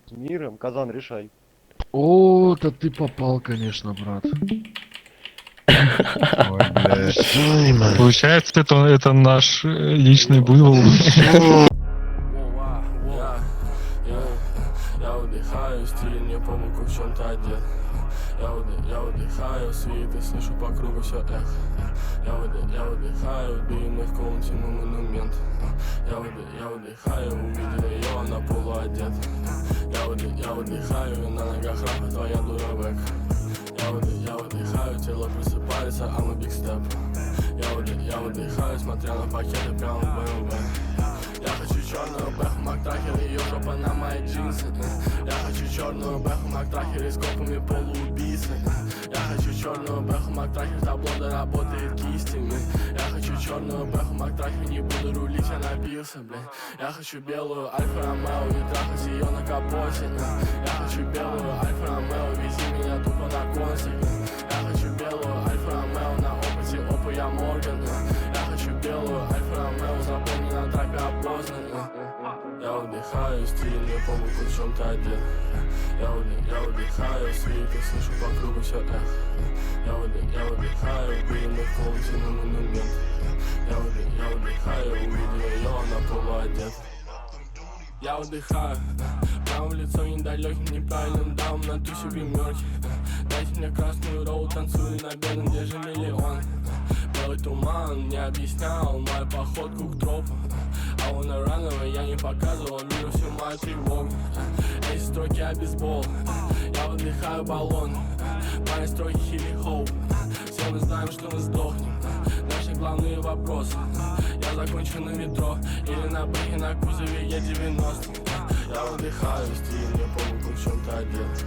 С миром, Казан, решай. О, да ты попал, конечно, брат. Ой, блядь. Получается, это наш личный буйвол. Я выдыхаю, стиль не помню, в чем-то одет. Я выдыхаю, свиты, слышу по кругу все эхо. Я выдыхаю, дымных в комнате монумент. Я выдыхаю, увидел ее, она полуодет. Я выдыхаю, на ногах рамка твоя дура век. Я выдыхаю, тело просыпается, I'm a big step. Я выдыхаю, смотря на пакеты прямо в BMW. Я хочу черную бэху, мактрахер, ее жопа на мои джинсы. Я хочу черную бэху, мактрахер и с копами полуубийцы. Я хочу черную бэху, мактрахер, таблода работает кистями. Я хочу черную бэху, мактрахер, не буду рулить, я напился, блядь. Я хочу белую Альфа Ромео и трахать ее на капоте. Я хочу белую Альфа Ромео, вези меня тупо на консик. Я хочу белую Альфа Ромео, на опыте опа я Морган. Я хочу белую Альфа Ромео, запомни на трапе опознан. Я выдыхаю, стиль не помню, в чем-то одет. Я выдыхаю, свиты, слышу по кругу все эхо. Я выдыхаю, дымных в комнате на монумент. Я выдыхаю, увидел ее, она полуодета. Я выдыхаю, правым лицом недалеким, неправильным дамам на тусе гримерки. Дайте мне красную роу, танцую на бедном, где же миллион. Белый туман мне объяснял мою походку к тропу. А он рановый, я не показывал миру всю мою тревогу. Эти строки о бейсбол, я выдыхаю баллон. Мои строки хили-хоуп, все мы знаем, что мы сдохнем. Наши главные вопросы, я закончу на метро или на бэхе на кузове Е90. Я выдыхаю, стиль, не помню, в чем-то одет.